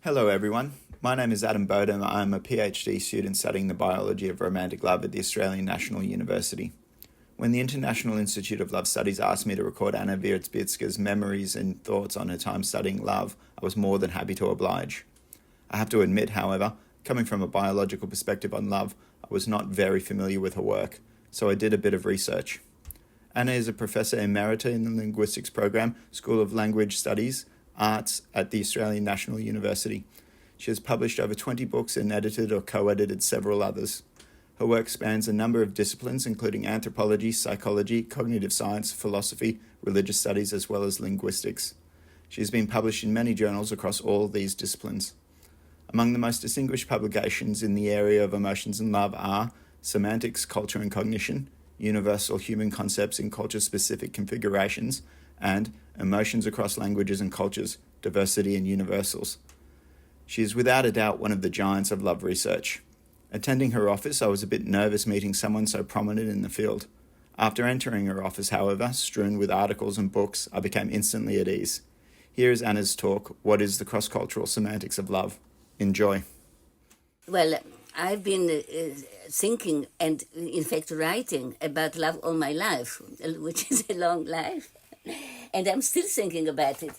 Hello everyone, my name is Adam Bodum. I'm a PhD student studying the biology of romantic love at the Australian National University. When the International Institute of Love Studies asked me to record Anna Wierzbicka's memories and thoughts on her time studying love, I was more than happy to oblige. I have to admit, however, coming from a biological perspective on love, I was not very familiar with her work, so I did a bit of research. Anna is a Professor Emerita in the Linguistics program, School of Language Studies, Arts at the Australian National University. She has published over 20 books and edited or co-edited several others. Her work spans a number of disciplines, including anthropology, psychology, cognitive science, philosophy, religious studies, as well as linguistics. She has been published in many journals across all these disciplines. Among the most distinguished publications in the area of emotions and love are Semantics, Culture and Cognition, Universal Human Concepts in Culture-Specific Configurations, and Emotions Across Languages and Cultures, Diversity and Universals. She is without a doubt one of the giants of love research. Attending her office, I was a bit nervous meeting someone so prominent in the field. After entering her office, however, strewn with articles and books, I became instantly at ease. Here is Anna's talk, What is the Cross-Cultural Semantics of Love? Enjoy. Well, I've been thinking and, in fact, writing about love all my life, which is a long life, and I'm still thinking about it.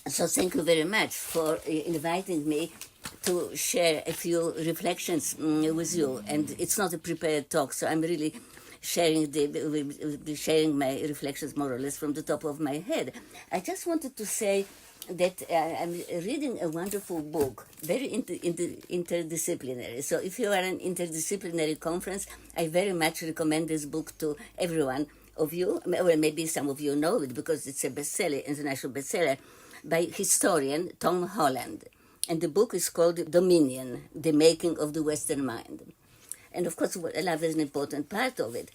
So thank you very much for inviting me to share a few reflections with you. And it's not a prepared talk, so I'm really sharing my reflections more or less from the top of my head. I just wanted to say that I'm reading a wonderful book, very interdisciplinary. So if you are an interdisciplinary conference, I very much recommend this book to everyone of you. Well, maybe some of you know it because it's a bestseller, international bestseller, by historian Tom Holland. And the book is called Dominion, The Making of the Western Mind. And of course, love is an important part of it.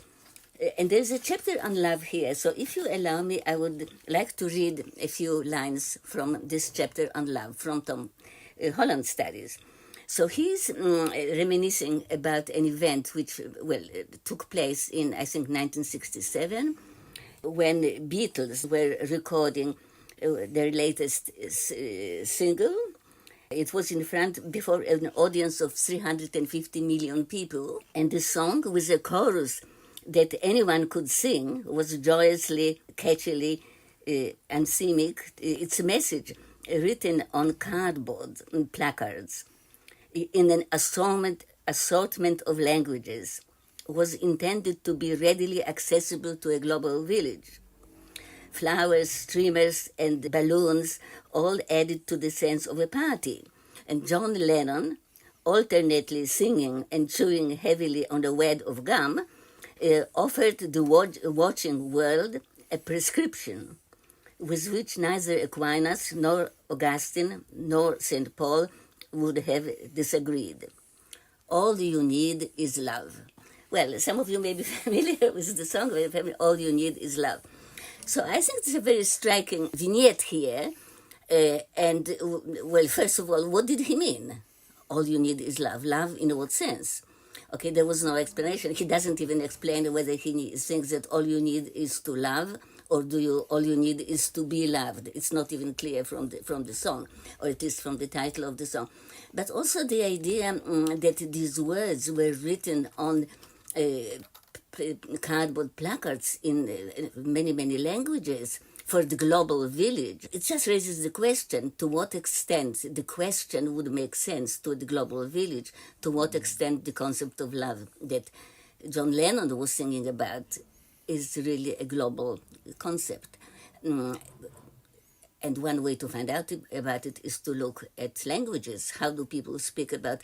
And there's a chapter on love here. So if you allow me, I would like to read a few lines from this chapter on love from Tom Holland studies. So he's reminiscing about an event which, took place in, I think, 1967, when Beatles were recording their latest single. It was before an audience of 350 million people, and the song, with a chorus that anyone could sing, was joyously, catchily, anthemic. It's a message written on cardboard and placards in an assortment of languages, was intended to be readily accessible to a global village. Flowers, streamers, and balloons all added to the sense of a party. And John Lennon, alternately singing and chewing heavily on a wad of gum, offered the watching world a prescription with which neither Aquinas nor Augustine nor St. Paul would have disagreed. All you need is love. Well, some of you may be familiar with the song, All You Need Is Love. So I think it's a very striking vignette here. First of all, what did he mean? All you need is love. Love in what sense? Okay, there was no explanation. He doesn't even explain whether he thinks that all you need is to love, or all you need is to be loved. It's not even clear from the song, or it is from the title of the song. But also the idea that these words were written on cardboard placards in many, many languages for the global village. It just raises the question to what extent the question would make sense to the global village, to what extent the concept of love that John Lennon was singing about is really a global concept. And one way to find out about it is to look at languages. How do people speak about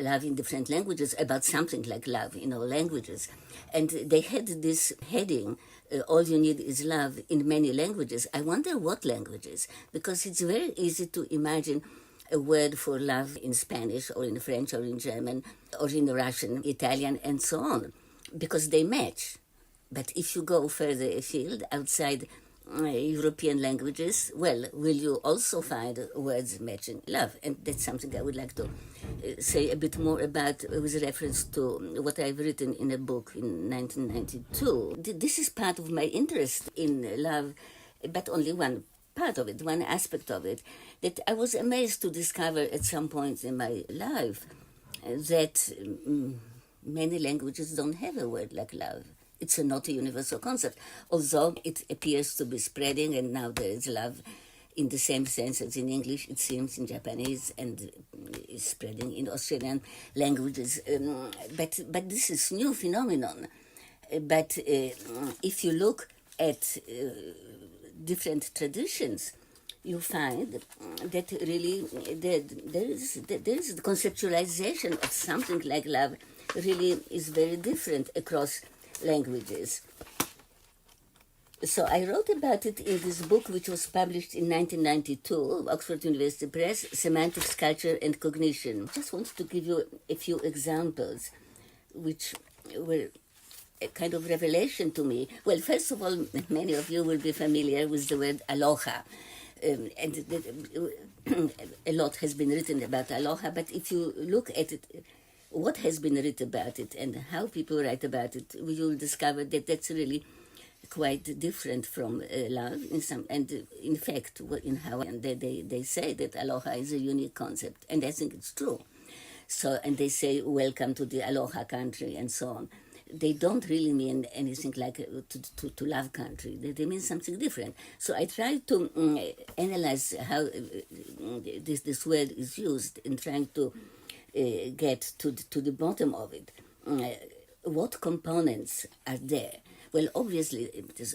love in different languages, about something like love in all languages? And they had this heading, all you need is love, in many languages. I wonder what languages, because it's very easy to imagine a word for love in Spanish or in French or in German or in Russian, Italian, and so on, because they match. But if you go further afield, outside European languages, well, will you also find words matching love? And that's something I would like to say a bit more about with reference to what I've written in a book in 1992. This is part of my interest in love, but only one part of it, one aspect of it, that I was amazed to discover at some point in my life that many languages don't have a word like love. It's not a universal concept, although it appears to be spreading, and now there is love in the same sense as in English, it seems, in Japanese, and is spreading in Australian languages. But this is new phenomenon. But if you look at different traditions, you find that really there is the conceptualization of something like love really is very different across languages. So I wrote about it in this book, which was published in 1992, Oxford University Press, Semantics, Culture and Cognition. Just wanted to give you a few examples, which were a kind of revelation to me. Well, first of all, many of you will be familiar with the word aloha. A lot has been written about aloha, but if you look at it, what has been written about it and how people write about it, you will discover that that's really quite different from love. And in fact, in Hawaiian, they say that aloha is a unique concept, and I think it's true. So, and they say, welcome to the aloha country, and so on. They don't really mean anything like to love country. They mean something different. So I tried to analyze how this word is used in trying to get to the bottom of it. What components are there? Well, obviously,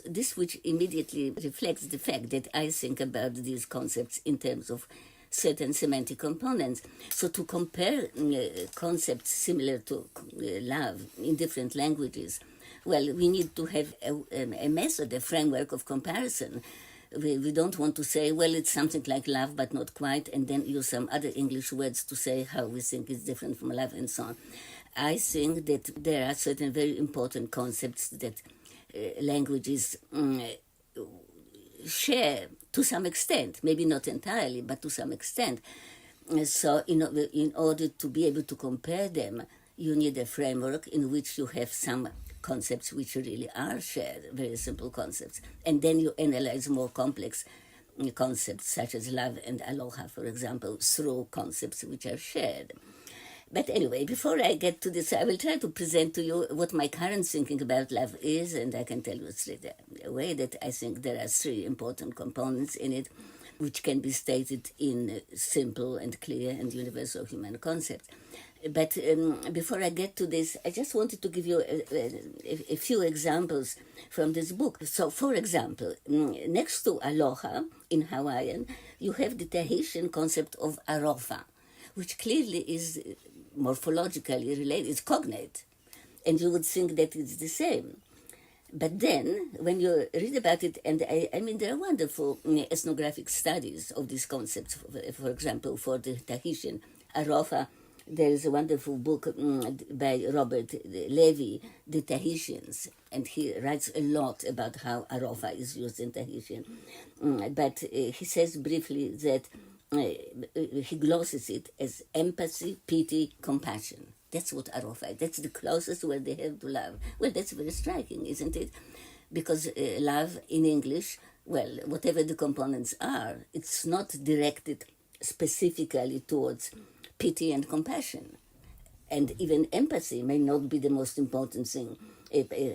this which immediately reflects the fact that I think about these concepts in terms of certain semantic components. So to compare concepts similar to love in different languages, well, we need to have a method, a framework of comparison. We don't want to say, well, it's something like love, but not quite, and then use some other English words to say how we think it's different from love and so on. I think that there are certain very important concepts that languages share to some extent, maybe not entirely, but to some extent. So in order to be able to compare them, you need a framework in which you have some concepts which really are shared, very simple concepts. And then you analyze more complex concepts such as love and aloha, for example, through concepts which are shared. But anyway, before I get to this, I will try to present to you what my current thinking about love is, and I can tell you straight away that I think there are three important components in it, which can be stated in simple and clear and universal human concepts. But before I get to this, I just wanted to give you a few examples from this book. So, for example, next to aloha in Hawaiian, you have the Tahitian concept of arofa, which clearly is morphologically related, it's cognate, and you would think that it's the same. But then, when you read about it, and I mean, there are wonderful ethnographic studies of these concepts. For example, for the Tahitian arofa, there is a wonderful book by Robert Levy, The Tahitians, and he writes a lot about how arofa is used in Tahitian. But he says briefly that he glosses it as empathy, pity, compassion. That's what arofa is. That's the closest word they have to love. Well, that's very striking, isn't it? Because love in English, well, whatever the components are, it's not directed specifically towards pity and compassion. And even empathy may not be the most important thing,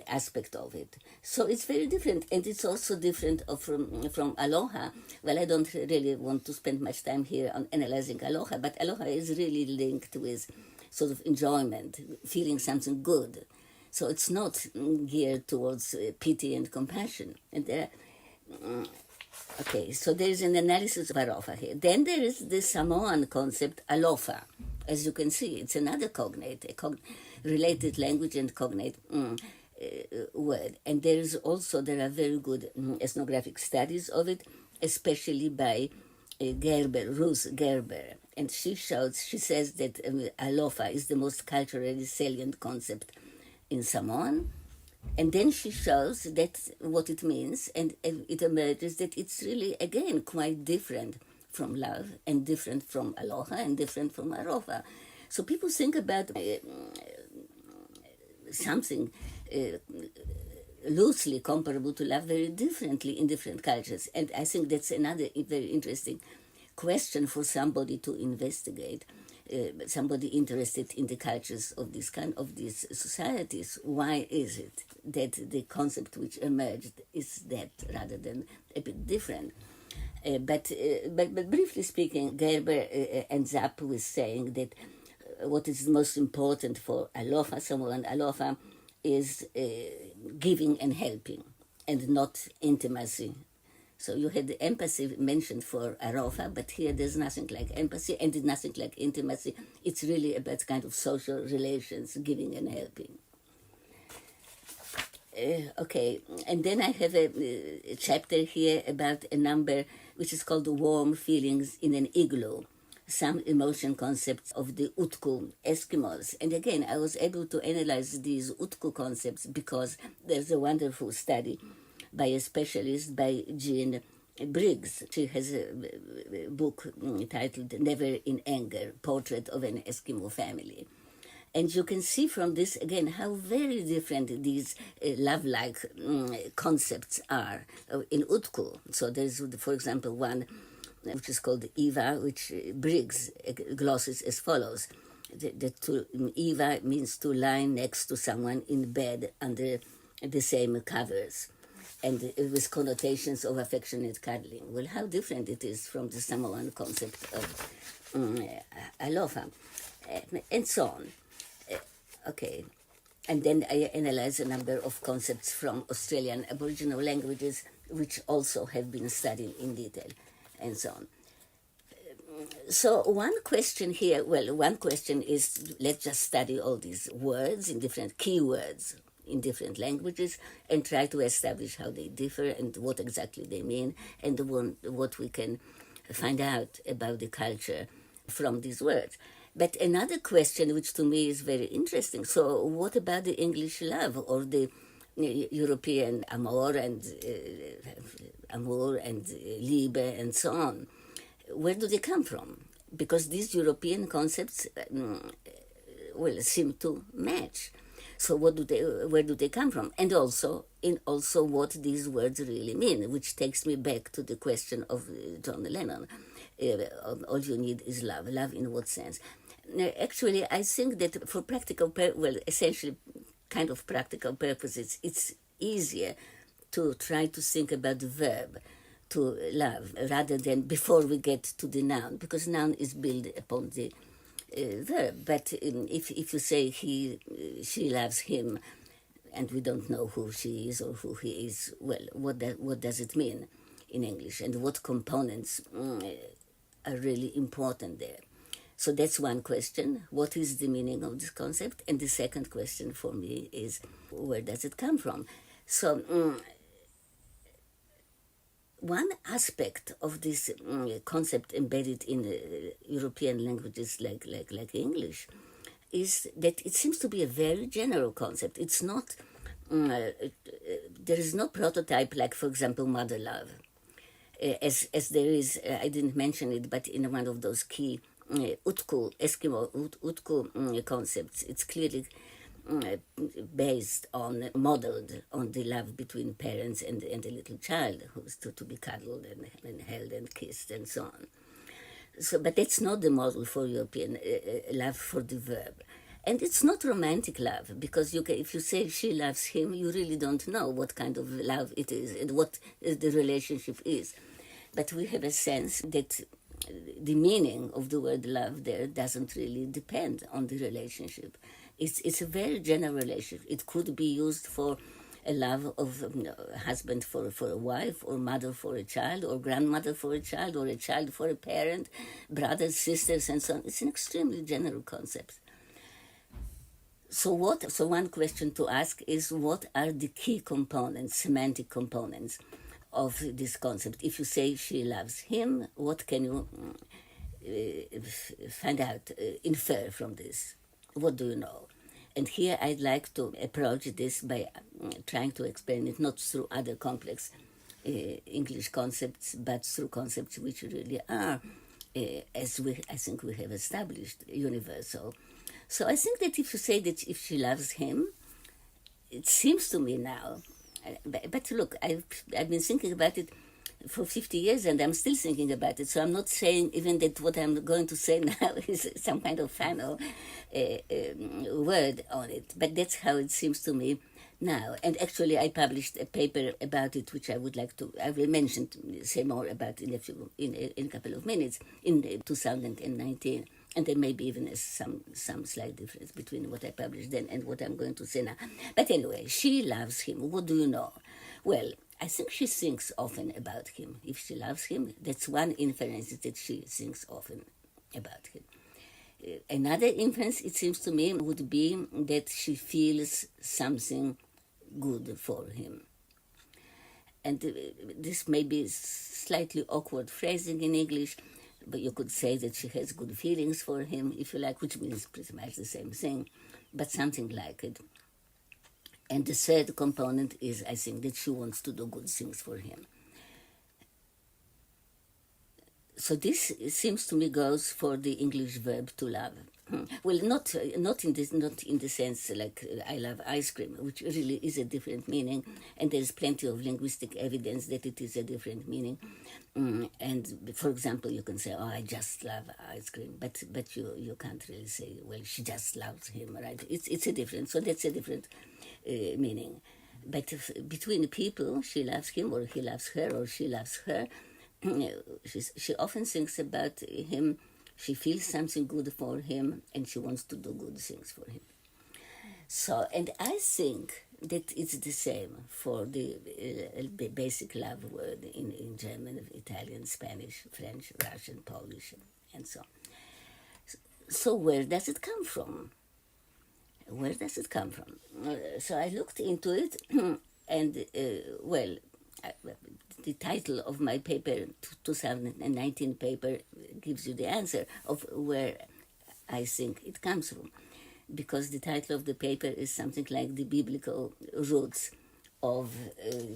aspect of it. So it's very different, and it's also different from aloha. Well, I don't really want to spend much time here on analyzing aloha, but aloha is really linked with sort of enjoyment, feeling something good. So it's not geared towards pity and compassion. And there, okay, so there is an analysis of arofa here. Then there is the Samoan concept alofa. As you can see, it's another cognate, related language and cognate word. And there are very good ethnographic studies of it, especially by Ruth Gerber. And she says that alofa is the most culturally salient concept in Samoan. And then she shows that what it means, and it emerges that it's really, again, quite different from love, and different from aloha, and different from arofa. So people think about something loosely comparable to love very differently in different cultures. And I think that's another very interesting question for somebody to investigate. Somebody interested in the cultures of these societies. Why is it that the concept which emerged is that rather than a bit different? But briefly speaking, Gerber ends up with saying that what is most important for Alofa, someone Alofa, is giving and helping, and not intimacy. So you had the empathy mentioned for Arofa, but here there's nothing like empathy and nothing like intimacy. It's really about kind of social relations, giving and helping. Okay, and then I have a chapter here about a number which is called Warm Feelings in an Igloo, some emotion concepts of the Utku Eskimos. And again, I was able to analyze these Utku concepts because there's a wonderful study by a specialist, by Jean Briggs. She has a book titled Never in Anger, Portrait of an Eskimo Family. And you can see from this, again, how very different these love-like concepts are in Utku. So there's, for example, one which is called Eva, which Briggs glosses as follows. Eva means to lie next to someone in bed under the same covers, and with connotations of affectionate cuddling. Well, how different it is from the Samoan concept of alofa, and so on. Okay, and then I analyze a number of concepts from Australian Aboriginal languages, which also have been studied in detail, and so on. So one question is, let's just study all these words in different keywords in different languages and try to establish how they differ and what exactly they mean and what we can find out about the culture from these words. But another question, which to me is very interesting, so what about the English love or the European amour and Liebe and so on? Where do they come from? Because these European concepts seem to match. So where do they come from? And also what these words really mean, which takes me back to the question of John Lennon. All you need is love. Love in what sense? Actually, I think that for essentially kind of practical purposes, it's easier to try to think about the verb to love rather than before we get to the noun, because noun is built upon the verb. But if you say she loves him, and we don't know who she is or who he is, well, what does it mean in English, and what components are really important there? So that's one question. What is the meaning of this concept? And the second question for me is, where does it come from? So one aspect of this concept embedded in European languages like English is that it seems to be a very general concept. It's not, there is no prototype like, for example, mother love. As there is, I didn't mention it, but in one of those key Utku concepts, it's clearly modeled on the love between parents and a little child who's to be cuddled and held and kissed and so on. So, but that's not the model for European love for the verb. And it's not romantic love, because if you say she loves him, you really don't know what kind of love it is and what the relationship is. But we have a sense that the meaning of the word love there doesn't really depend on the relationship. It's a very general relationship. It could be used for a love of husband for a wife, or mother for a child, or grandmother for a child, or a child for a parent, brothers, sisters, and so on. It's an extremely general concept. So one question to ask is, what are the key components, semantic components of this concept? If you say she loves him, what can you infer from this? What do you know? And here I'd like to approach this by trying to explain it not through other complex English concepts, but through concepts which really are, I think we have established, universal. So I think that if you say that if she loves him, it seems to me now But look, I've been thinking about it for 50 years and I'm still thinking about it. So I'm not saying even that what I'm going to say now is some kind of final word on it. But that's how it seems to me now. And actually I published a paper about it, which I would like to, I will mention, say more about in a couple of minutes, in 2019. And there may be even some slight difference between what I published then and what I'm going to say now. But anyway, she loves him. What do you know? Well, I think she thinks often about him. If she loves him, that's one inference, is that she thinks often about him. Another inference, it seems to me, would be that she feels something good for him. And this may be slightly awkward phrasing in English, but you could say that she has good feelings for him, if you like, which means pretty much the same thing, but something like it. And the third component is, I think, that she wants to do good things for him. So this seems to me goes for the English verb to love. Well, not in the sense like I love ice cream, which really is a different meaning, and there is plenty of linguistic evidence that it is a different meaning. And for example, you can say, "Oh, I just love ice cream," but you can't really say, "Well, she just loves him," right? It's a different. So that's a different meaning. But between people, she loves him, or he loves her, or she loves her. She often thinks about him. She feels something good for him, and she wants to do good things for him. So, and I think that it's the same for the basic love word in German, Italian, Spanish, French, Russian, Polish, and so on. So where does it come from? Where does it come from? So I looked into it, and the title of my paper, 2019 paper, gives you the answer of where I think it comes from. Because the title of the paper is something like the biblical roots of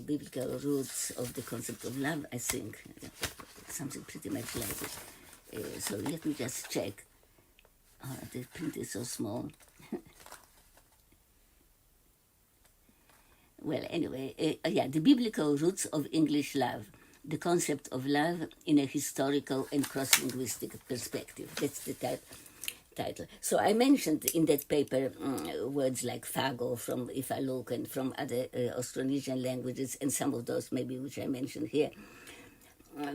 the concept of love, I think. Something pretty much like it. So let me just check. Oh, the print is so small. Well, anyway, the biblical roots of English love, the concept of love in a historical and cross-linguistic perspective. That's the title. So I mentioned in that paper words like fago from If I Look and from other Austronesian languages, and some of those maybe which I mentioned here.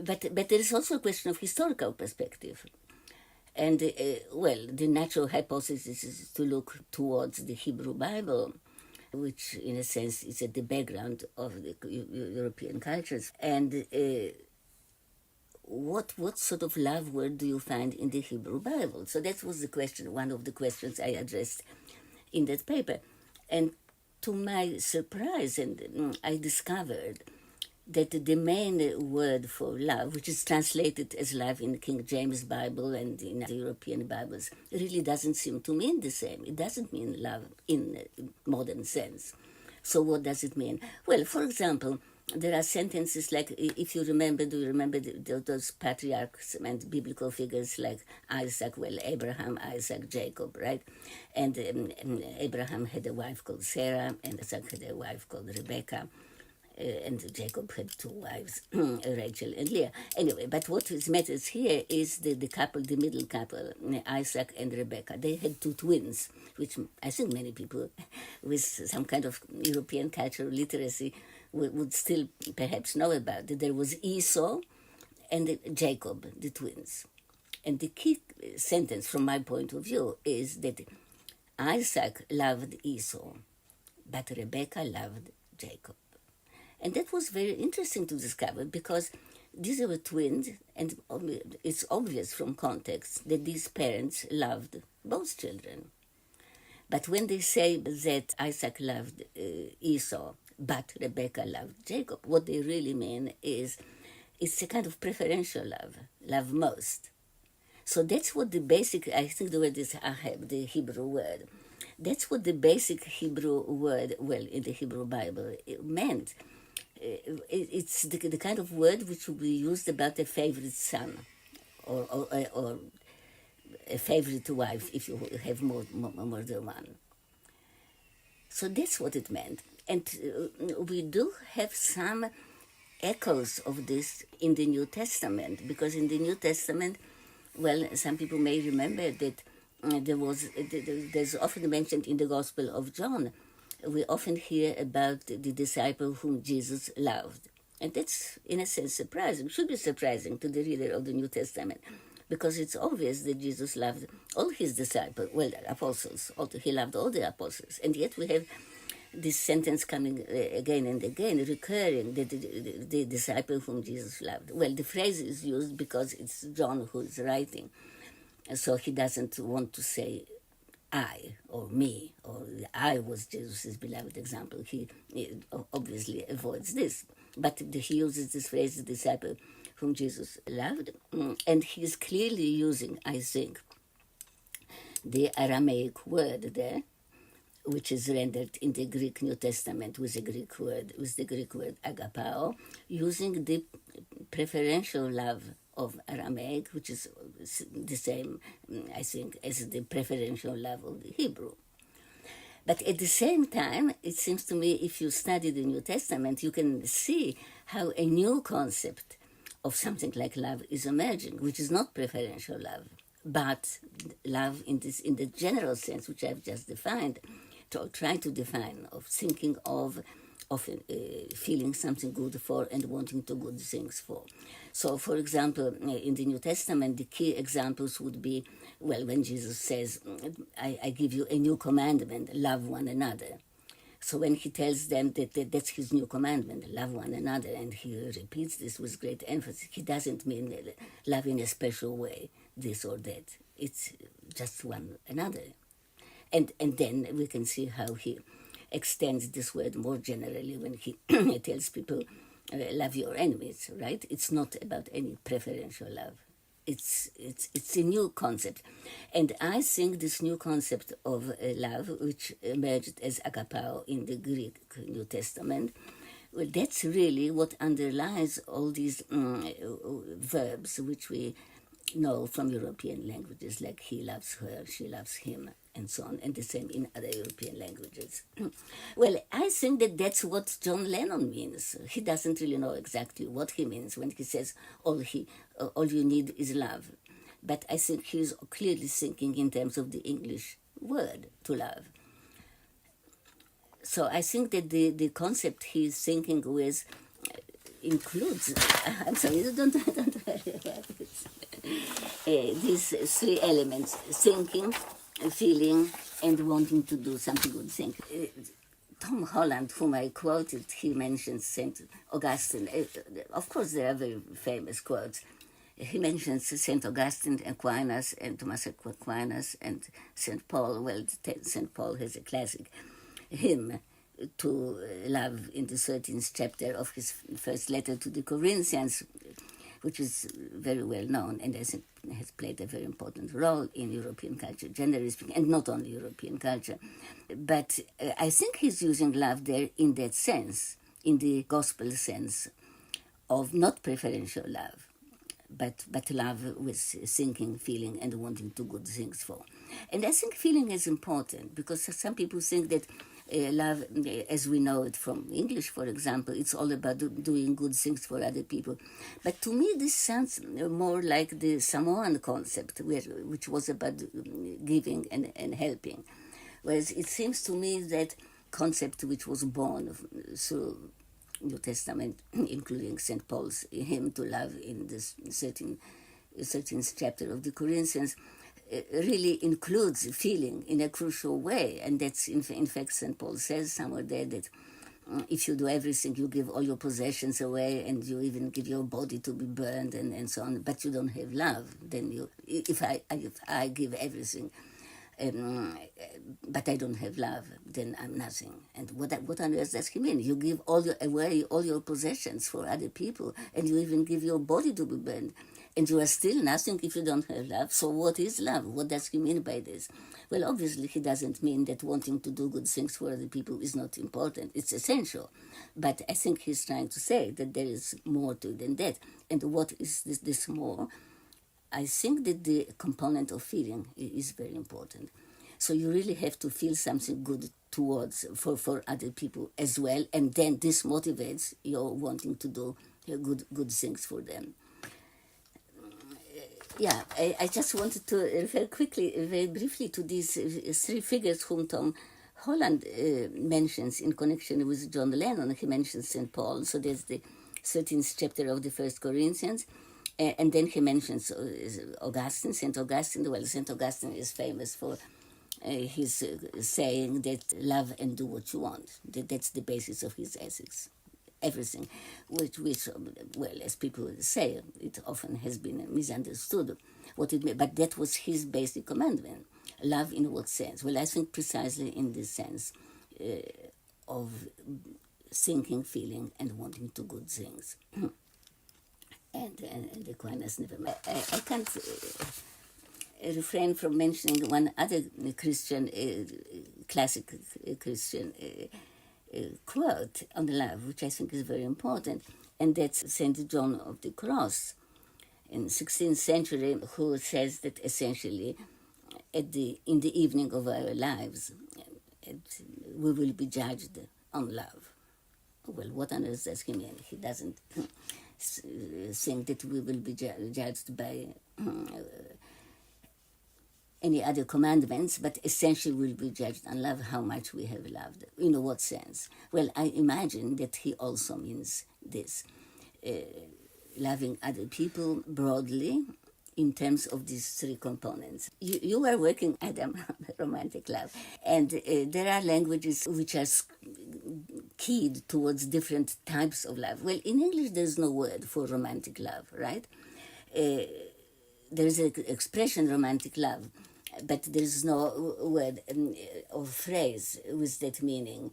But there is also a question of historical perspective. And, the natural hypothesis is to look towards the Hebrew Bible, which in a sense is at the background of the European cultures. And what sort of love word do you find in the Hebrew Bible? So that was the question, one of the questions I addressed in that paper. And to my surprise, I discovered that the main word for love, which is translated as love in King James Bible and in the European Bibles, really doesn't seem to mean the same. It doesn't mean love in a modern sense. So what does it mean? Well, for example, there are sentences like, if you remember, do you remember those patriarchs and biblical figures like Isaac, Abraham, Isaac, Jacob, right? And Abraham had a wife called Sarah, and Isaac had a wife called Rebecca. And Jacob had two wives, Rachel and Leah. Anyway, but what matters here is the couple, the middle couple, Isaac and Rebecca. They had two twins, which I think many people with some kind of European cultural literacy would still perhaps know about. There was Esau and Jacob, the twins. And the key sentence from my point of view is that Isaac loved Esau, but Rebecca loved Jacob. And that was very interesting to discover because these were twins, and it's obvious from context that these parents loved both children. But when they say that Isaac loved Esau, but Rebecca loved Jacob, what they really mean is it's a kind of preferential love most. So that's what the basic, I think the word is ahab, the Hebrew word. That's what the basic Hebrew word, in the Hebrew Bible, it meant. It's the kind of word which would be used about a favorite son or a favorite wife if you have more than one. So that's what it meant. And we do have some echoes of this in the New Testament, because in the New Testament, well, some people may remember that there's often mentioned in the Gospel of John, we often hear about the disciple whom Jesus loved. And that's, in a sense, surprising. Should be surprising to the reader of the New Testament, because it's obvious that Jesus loved all his disciples, well, the apostles. He loved all the apostles. And yet we have this sentence coming again and again, recurring, the disciple whom Jesus loved. Well, the phrase is used because it's John who is writing. So he doesn't want to say I or me, or I was Jesus' beloved example. He obviously avoids this. But he uses this phrase, the disciple whom Jesus loved, and he's clearly using, I think, the Aramaic word there, which is rendered in the Greek New Testament with the Greek word agapao, using the preferential love of Aramaic, which is the same, I think, as the preferential love of the Hebrew. But at the same time, it seems to me, if you study the New Testament, you can see how a new concept of something like love is emerging, which is not preferential love, but love in the general sense, which I've just defined, to try to define, of thinking of feeling something good for and wanting to good things for. So, for example, in the New Testament, the key examples would be, well, when Jesus says, I give you a new commandment, love one another. So when he tells them that's his new commandment, love one another, and he repeats this with great emphasis, he doesn't mean love in a special way, this or that. It's just one another. And then we can see how he extends this word more generally when he tells people, love your enemies, right? It's not about any preferential love. It's a new concept. And I think this new concept of love, which emerged as agapao in the Greek New Testament, well, that's really what underlies all these verbs which we know from European languages, like he loves her, she loves him, and so on, and the same in other European languages. Well, I think that's what John Lennon means. He doesn't really know exactly what he means when he says all you need is love. But I think he's clearly thinking in terms of the English word to love. So I think that the concept he's thinking with includes, I'm sorry, don't worry about this. These three elements: thinking, feeling, and wanting to do something good thing. Tom Holland, whom I quoted, he mentions St. Augustine. Of course, there are very famous quotes. He mentions St. Augustine, Aquinas, and Thomas Aquinas, and St. Paul. Well, St. Paul has a classic hymn to love in the 13th chapter of his first letter to the Corinthians, which is very well known and has played a very important role in European culture, generally speaking, and not only European culture. But I think he's using love there in that sense, in the gospel sense of not preferential love, but love with thinking, feeling, and wanting to good things for. And I think feeling is important, because some people think that love, as we know it from English, for example, it's all about doing good things for other people. But to me, this sounds more like the Samoan concept, which was about giving and helping. Whereas it seems to me that concept which was born through New Testament, including St. Paul's hymn to love in this 13th chapter of the Corinthians, really includes feeling in a crucial way. And that's, in fact, St. Paul says somewhere there that if you do everything, you give all your possessions away, and you even give your body to be burned and so on, but you don't have love, then if I give everything, but I don't have love, then I'm nothing. And what on earth does he mean? You give away all your possessions for other people, and you even give your body to be burned, and you are still nothing if you don't have love. So what is love? What does he mean by this? Well, obviously he doesn't mean that wanting to do good things for other people is not important. It's essential. But I think he's trying to say that there is more to it than that. And what is this more? I think that the component of feeling is very important. So you really have to feel something good towards for other people as well, and then this motivates your wanting to do good things for them. Yeah, I just wanted to refer quickly, very briefly, to these three figures whom Tom Holland mentions in connection with John Lennon. He mentions St. Paul, so there's the 13th chapter of the First Corinthians, and then he mentions Augustine, St. Augustine. Well, St. Augustine is famous for his saying that love and do what you want. That's the basis of his ethics. Everything, which well, as people say, it often has been misunderstood what it meant, but that was his basic commandment. Love in what sense? Well, I think precisely in the sense of thinking, feeling, and wanting to good things. and Aquinas never met. I can't refrain from mentioning one other Christian, classic Christian quote on love, which I think is very important, and that's Saint John of the Cross in 16th century, who says that essentially in the evening of our lives, we will be judged on love. Well, what on earth does he mean? He doesn't think that we will be judged by any other commandments, but essentially will be judged on love, how much we have loved. In what sense? Well, I imagine that he also means this, loving other people broadly in terms of these three components. You are working, Adam, on romantic love, and there are languages which are keyed towards different types of love. Well, in English, there's no word for romantic love, right? There's an expression, romantic love, but there's no word or phrase with that meaning.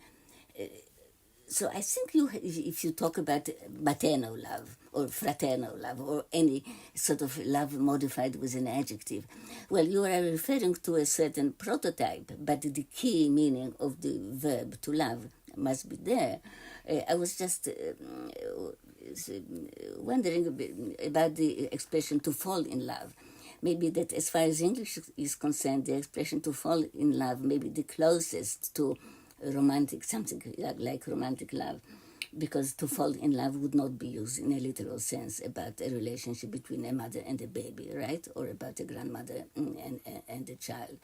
So I think if you talk about materno love or fraterno love or any sort of love modified with an adjective, well, you are referring to a certain prototype, but the key meaning of the verb to love must be there. I was just wondering about the expression to fall in love. Maybe that as far as English is concerned, the expression to fall in love may be the closest to romantic, something like romantic love, because to fall in love would not be used in a literal sense about a relationship between a mother and a baby, right? Or about a grandmother and a child.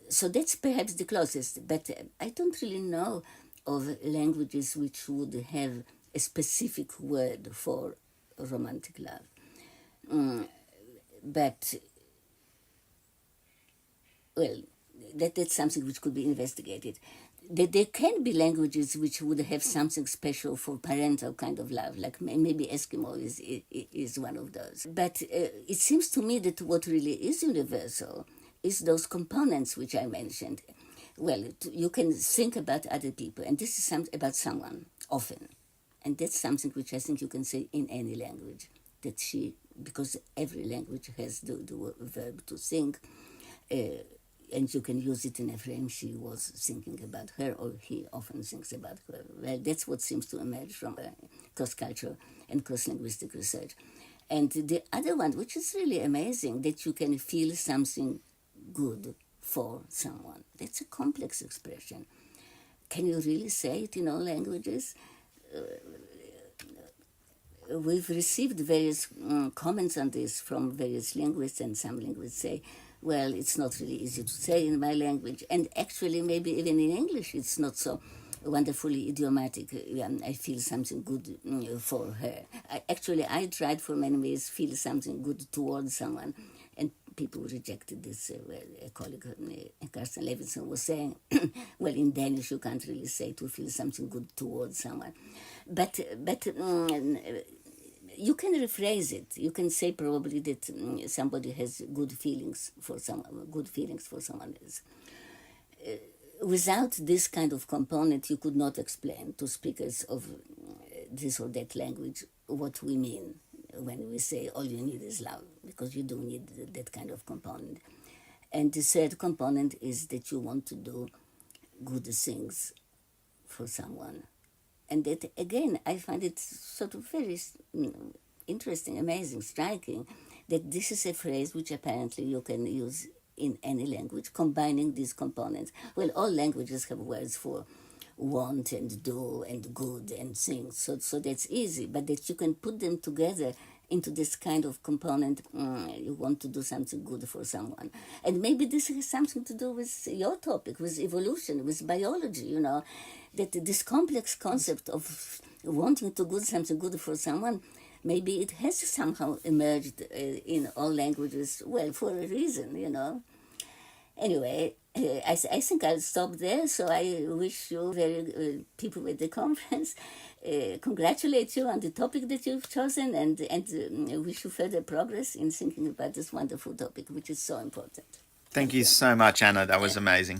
So that's perhaps the closest, but I don't really know of languages which would have a specific word for romantic love. But, well, that's something which could be investigated. There can be languages which would have something special for parental kind of love, like maybe Eskimo is one of those. But it seems to me that what really is universal is those components which I mentioned. Well, you can think about other people, and this is about someone, often. And that's something which I think you can say in any language, that because every language has the verb to think, and you can use it in a frame. She was thinking about her, or he often thinks about her. Well, that's what seems to emerge from cross-cultural and cross-linguistic research. And the other one, which is really amazing, that you can feel something good for someone. That's a complex expression. Can you really say it in all languages? We've received various comments on this from various linguists, and some linguists say, well, it's not really easy to say in my language, and actually maybe even in English it's not so wonderfully idiomatic. I feel something good for her. I tried for many years feel something good towards someone, and people rejected this. A colleague, Carsten Levinson, was saying, well, in Danish you can't really say to feel something good towards someone. But you can rephrase it. You can say probably that somebody has good feelings for someone else. Without this kind of component, you could not explain to speakers of this or that language what we mean when we say all you need is love, because you do need that kind of component. And the third component is that you want to do good things for someone. And that, again, I find it sort of very interesting, amazing, striking, that this is a phrase which apparently you can use in any language, combining these components. Well, all languages have words for want and do and good and things, so that's easy, but that you can put them together into this kind of component. You want to do something good for someone, and maybe this has something to do with your topic, with evolution, with biology, that this complex concept of wanting to do something good for someone, maybe it has somehow emerged in all languages, well, for a reason. Anyway, I think I'll stop there. So I wish you people at the conference, congratulate you on the topic that you've chosen, and wish you further progress in thinking about this wonderful topic, which is so important. Thank you so much, Anna. That was amazing.